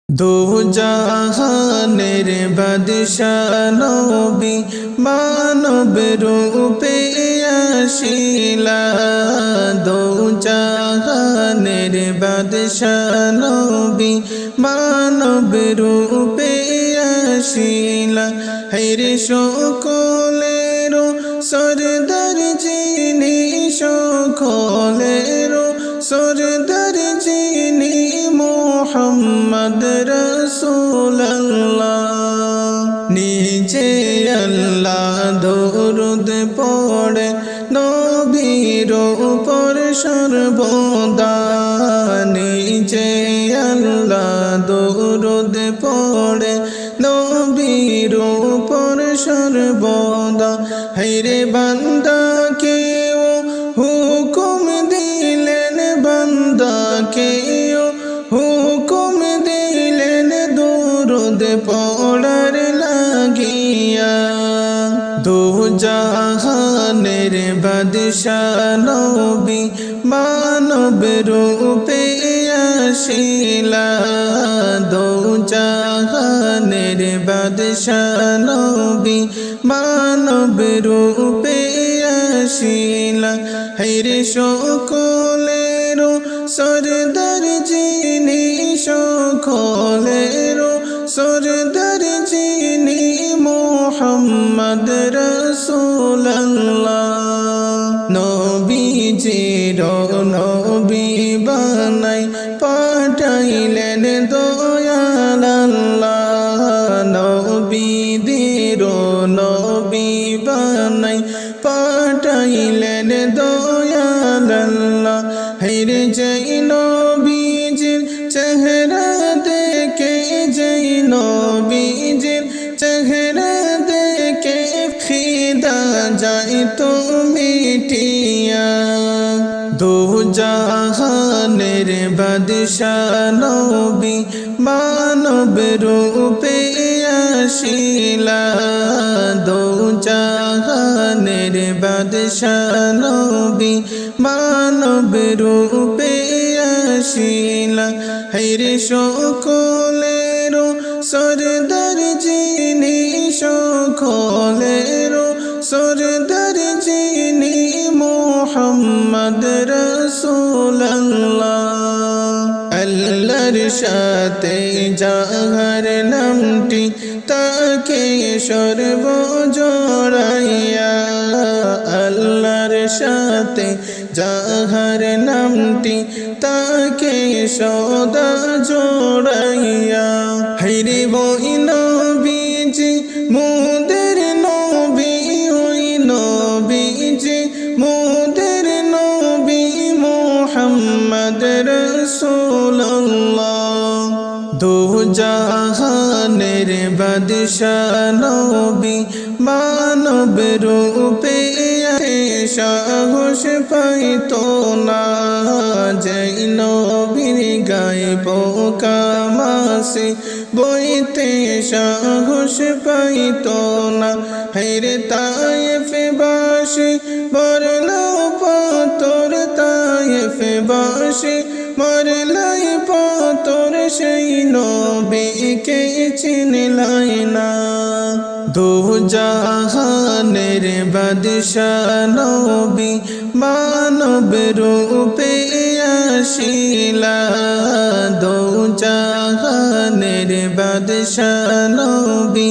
দো জাহানের বাদশাহ নবী মানব রূপে আসিলা। দো জাহানের বাদশাহ নবী মানব রূপে আসিলা। হায়রে সকলের সরদার যিনি, সকলের সরদার যিনি, মুহাম্মদ রাসূলুল্লাহ। নিজে আল্লাহ দরুদ পড়ে নবীর উপর সর্বদা। নিজে আল্লাহ দরুদ পড়ে নবীর উপর সর্বদা। হায়রে বান্দাকে ও হুকুম দিলেন, বান্দাকে ও হুকুম দিলেন দরুদ পড়ার লাগিয়া। দো জাহানের বাদশাহ নবী মানব রূপে আসিলা। দো জাহানের বাদশাহ নবী মানব রূপে আসিলা। হায়রে সকলের সরদার যিনি, সকলের সরদার যিনি, মুহাম্মদ রাসূলুল্লাহ। নবীজির নবী বানাই পাঠাইলেন দয়াল আল্লাহ। নবীদের নবী বানাই পাঠাইলেন দয়াল আল্লাহ। হায়রে যেই নবীজির চেহারা দেখে, যেই নবীজির চেহারা দেখে ফিদা যাইতো মিটিয়া। দো জাহানের বাদশাহ নবী মানব রূপে আসিলা। দো জাহানের বাদশাহ নবী মানব রূপে আসিলা। হায়রে সকলের সরদার যিনি, সকলের সরদার যিনি, মুহাম্মদ রাসূলুল্লাহ। আল্লাহর সাথে যাহার নামটি তাকে সর্ব জড়াইয়া। আল্লাহর সাথে যাহার নামটি তাকে সদা জড়াইয়া। হায়রে ওই নবীজি মোদের নবী, ওই নবীজি মোদের নবী, মুহাম্মদ রাসূলুল্লাহ। দো জাহানের বাদশাহ নবী মানব রূপে সাহস পাইতো না। যেই নবীর গায়ে পোকা মাসে বইতে সাহস পাইতো না। হায়রে তায়েফবাসী মরলো পাথর, তায়েফবাসী মরলাই পাথর, সেই নবীকে চিনলাই না। দো জাহানের বাদশাহ নবী মানব রূপে আসিলা। দো জাহানের বাদশাহ নবী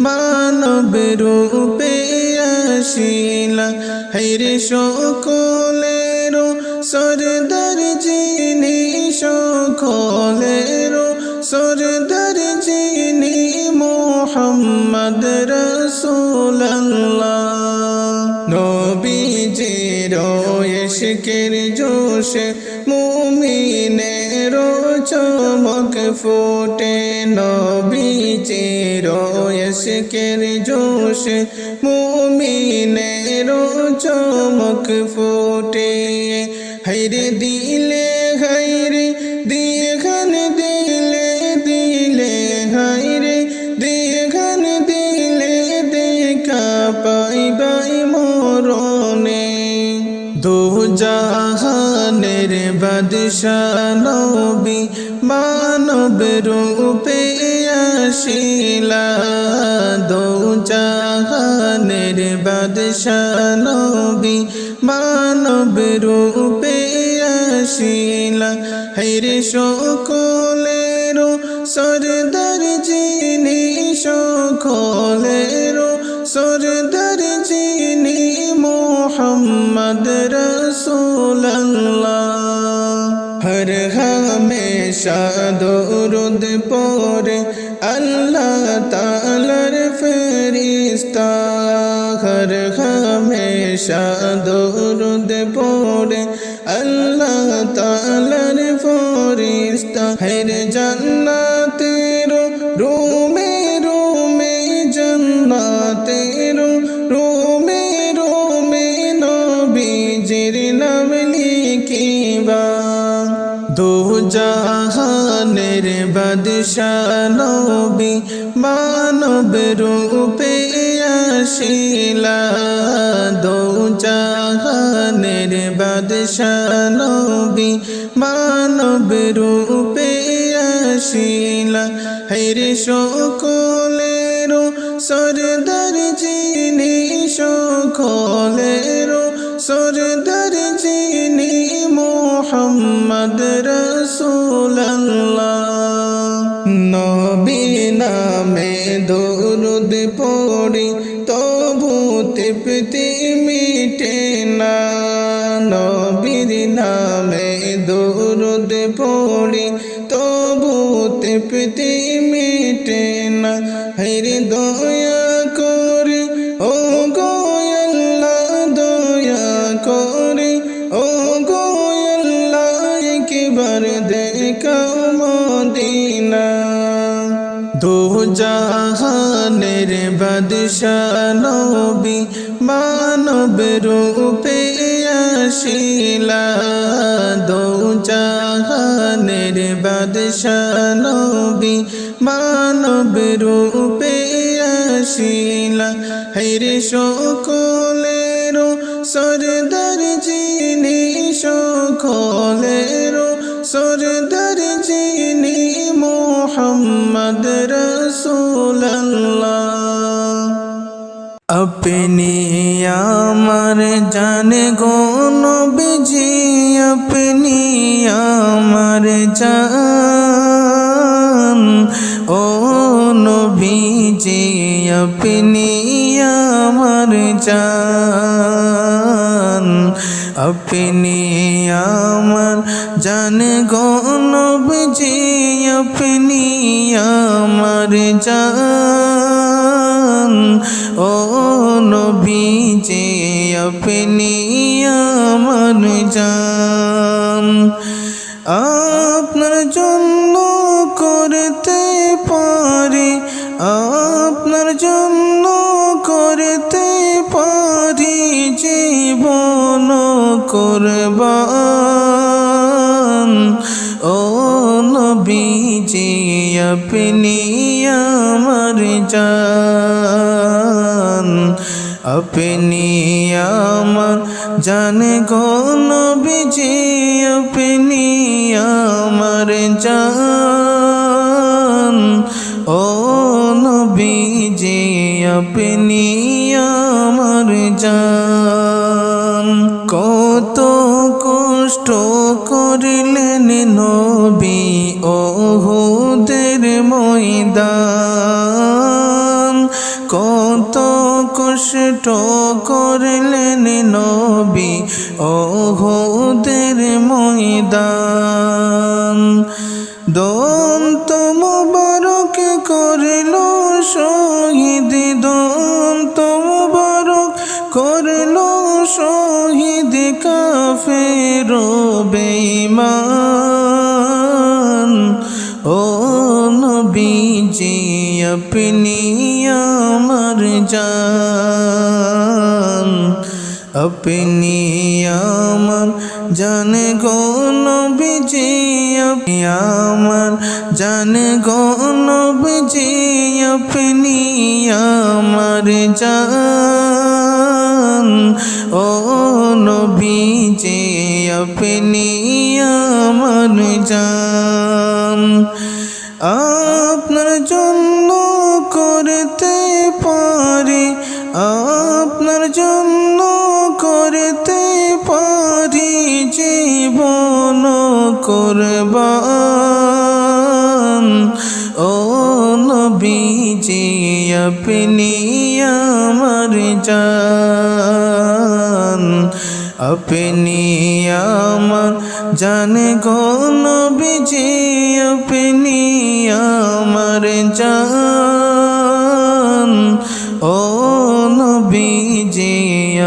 মানব রূপে আসিলা। হায়রে সকলের সরদার যিনি, সকলের সরদার যিনি, মুহাম্মদ রাসূলুল্লাহ। নবীজির ইশকের জোশে মুমিনের চমক ফোটে। নবীজির ইশকের জোশে মুমিনের চমক ফোটে। হায়রে দিলে, হায়রে দিখান দিলে, দিলে হায়রে দিখান দিলে, দেখা পাইবাই মরণে। দো জাহানের বাদশাহ নবী মান মানব রূপে আসিলা দো জাহানের বাদশাহ নবী মানব রূপে আসিলা হায়রে সকলের সরদার যিনি সকলের সরদার যিনি মুহাম্মদ রাসূলুল্লাহ হর হমেশা দরুদ পড়ে আল্লাহ তাআলার ফেরেশতা হর হমেশা দরুদ পড়ে আল্লাহ তাআলার ফেরেশতা হর জান্নাতের রুমে রুমে জান্নাতের রুমে রুমে নবীজির নাম লিখিবা দো জাহানের বাদশাহ নবী মানব রূপে আসিলা দো জাহানের বাদশাহ নবী মানব রূপে আসিলা হায়রে সকলের সরদার যিনি সকলের সরদার যিনি মুহাম্মদ রাসূলুল্লাহ নবী নামে দরুদ পড়ি তবু তৃপ্তি মিটে না নবীর নামে দরুদ পড়ি তবু তৃপ্তি মিটে না হায়রে দয়া করে ও গো আল্লাহ দয়া করে ও গো আল্লাহ একবার দেখাও মদিনা দো জাহানের বাদশাহ নবী মানব রূপে আসিলা দো জাহানের বাদশাহ নবী মানব রূপে আসিলা হায়রে সকলের সরদার যিনি সকলের সরদার যিনি মুহাম্মদ রাসূলুল্লাহ अपनी आमर जान गो नबीजी अपनी आमर जान ओ नबीजी अपनी आमर जान अपनी आमर जान गो नबीजी अपनी आमर जान ओ नबीजी अपनी आमर जान আপনার জন্য করতে পারি আপনার জন্য করতে পারি জীবন কুরবান ও নবীজি আপনি আমার জান अपनी आमर जान गो नबीजी अपनी आमर जान ओ नबीजी अपनी आमर जान কত কষ্ট করিলেন নবী ওহুদের ময়দান কত কষ্ট করলেন নবী ওহুদের ময়দান দন্ত মুবারক করল শহীদ দন্ত মুবারক করল শহীদ কাফের বেঈমান ও নবীজি अपनी आमर जान अपनी आमर जान गो नबीजी अपनी आमर जान गो नबीजी अपनी आमर जान ओ नबीजी अपनी आमर जान আপনার জন্য করতে পারি, আপনার জন্য করতে পারি জীবন কুরবান। ও নবীজি আপনি আমার জান, আপনি আমার জান গো নবীজি আপনি আমার জান। ও নবীজি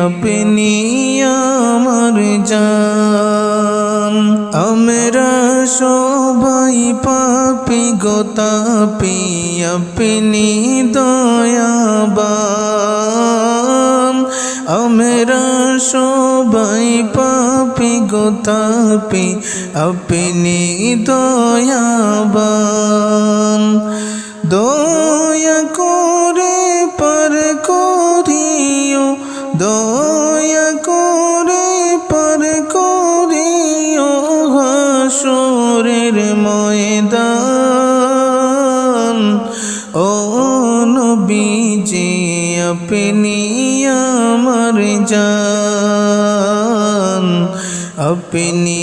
আপনি আমার জান। আমরা সবাই পাপী গো তাপী, আপনি দয়াবান। আমরা সবাই পাপী গো তাপী, আপনি দয়াবান। দয়া করে পার করিও, দয়া করে পার করিও হাসরের ময়দান। ও নবীজি আপনি আমার জান, আপনি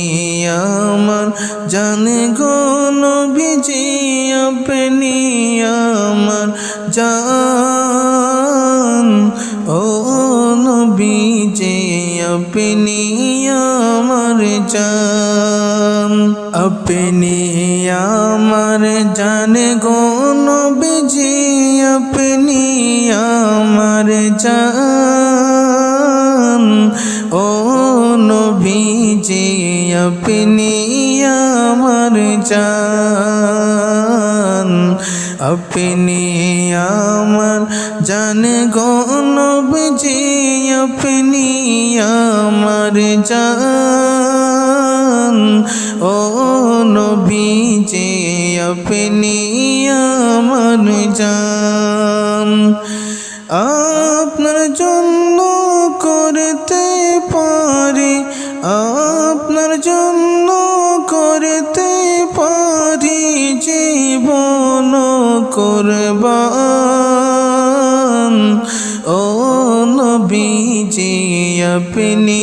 আমার জান গো নবীজি আপনি আমার জান। ও নবীজি আপনি আমার জান, আপনি আমার জান গো নবীজি আপনি আমার জান। ও নবীজি আপনি আমার জান, আপনি আমার জান গো নবীজি আপনি আমার জান। ও নবীজি আপনি আমার জান। আপনার জন্য করতে পারি, আপনার জন্য করতে পারি জীবন কুরবান। ও নবীজি আপনি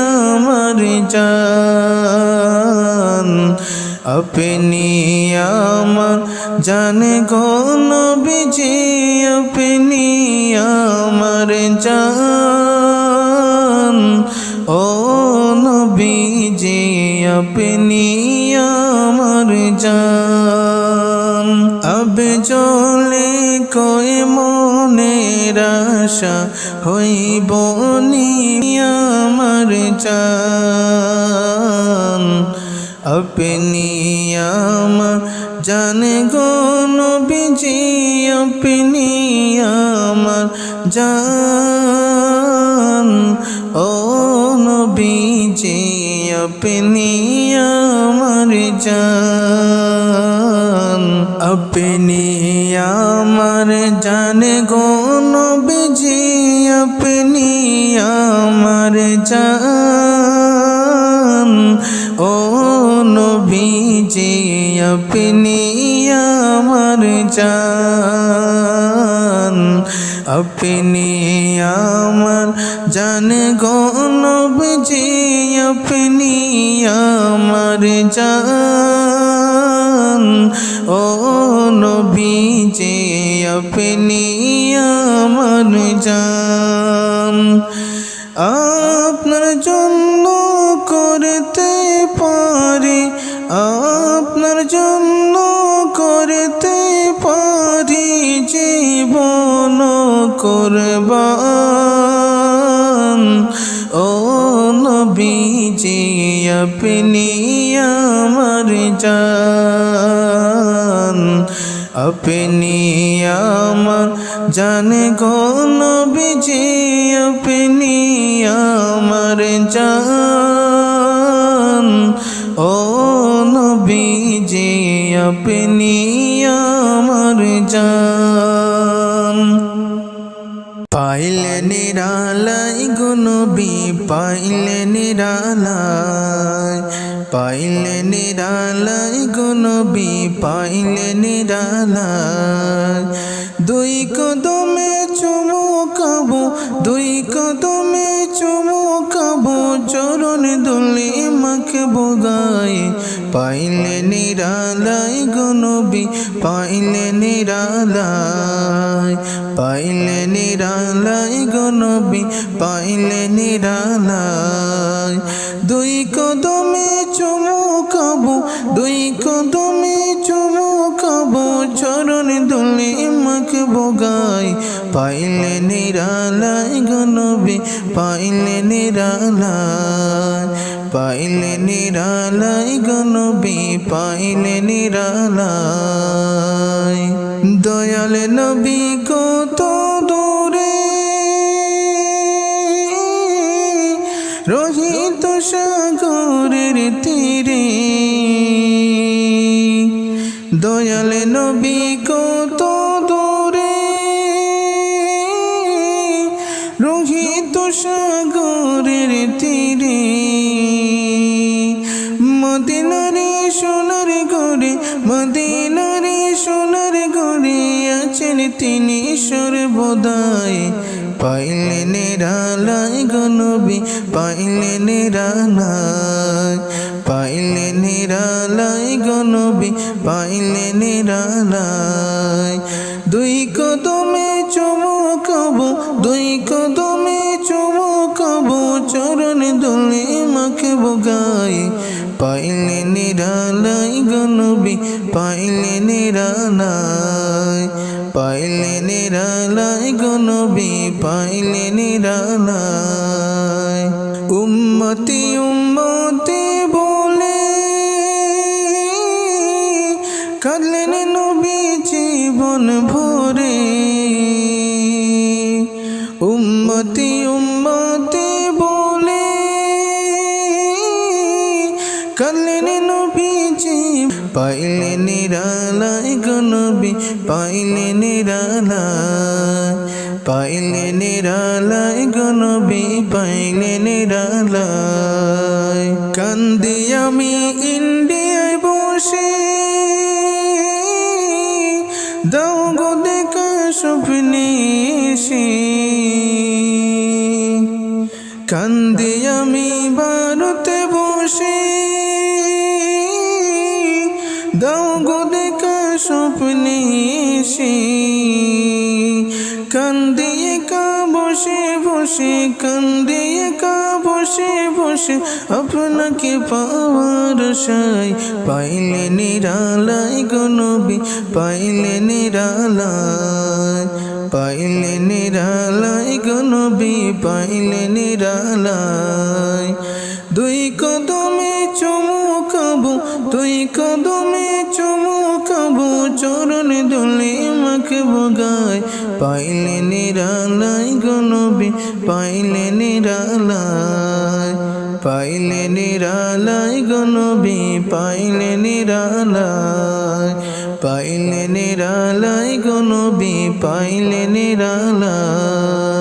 আমার জান, আপনি আমার জান গো নবীজি আপনি আমার জান। ও নবীজি আপনি আমার জান। আব জলে কই মনের আশা হইব নি আমার জান, আপনি আমার জান গো নবীজি আপনি আমার জান। ও নবীজি আপনি আমার জান, আপনি আমার জান গো নবীজি আপনি আমার জান। ও নবীজি আপনি আমার জান, আপনি আমার জান গো নবীজি আপনি আমার জান। ও নবীজি আপনি আমার জান। আপনার জন্য করতে পারি, আপনার জন্য করতে পারি জীবন কুরবান। ও নবীজি আপনি আমার জান, আপনি আমার জান গো নবীজি আপনি আমার জান। ও নবীজি আপনি আমার জান। পাইলে নিরালাই গো নবী পাইলে নিরালাই, পাইলে নিরালাই গো নবী পাইলে নিরালাই দুই কদমে চুমুকাবো দুই কদমে চুমুকাবো চরণ দুলি মাখবো গায়ে পাইলে নিরালাই গো নবী পাইলে নিরালাই পাইলে নিরালাই গো নবী পাইলে নিরালাই দুই কদমে চুমুকাবো দুই কদমে চুমুকাবো চরণ দুলি মাখবো গায়ে পাইলে নিরালাই গো নবী পাইলে নিরালাই পাইলে নিরালাই গো নবী পাইলে নিরালাই দয়াল নবী কত দূরে রহিত সাগরের তীরে দয়াল নবী কত দূরে রহিত সাগরের তীরে মদিনারে সোনার গড়ে মদিনারে সোনার গড়ে আছেন তিনি সর্বদাই পাইলে নিরালাই গো নবী পাইলে নিরালাই পাইলে নিরালাই গো নবী পাইলে নিরালাই দুই কদমে চুমুকাবো দুই কদমে চুমুকাবো চরণ দুলি মাখবো গায়ে পাইলে নিরালাই গো নবী পাইলে নিরালাই পাইলে নিরালাই গো নবী পাইলে নিরালাই উম্মতি উম্মতি বলে কাঁদলেন নবী জীবন ভরে উম্মতি উম্মতি বলে কাঁদলেন নবী পাইলে নিরালাই গো নবী পাইলে নিরালাই পাইলে নিরালাই গো নবী পাইলে নিরালাই কান্দি আমি ইন্ডিয়ায় বসে দাও গো দেখা স্বপ্নে এসে কান্দি আমি ভারতে বসে দাও গো দেখা স্বপ্নে এসে কান্দিয়ে কা বসে বসে কান্দিয়ে কা বসে বসে আপনাকে পাওয়ার আশায় পাইলে নিরালাই গো নবী পাইলে নিরালাই পাইলে নিরালাই গো নবী পাইলে নিরালাই দুই কদমে চুমুকাবো দুই কদমে চুমুকাবো চরণ দুলি মাখবো গায়ে পাইলে নিরালাই গো নবী পাইলে নিরালাই পাইলে নিরালাই গো নবী পাইলে নিরালাই পাইলে নিরালাই গো নবী পাইলে নিরালাই।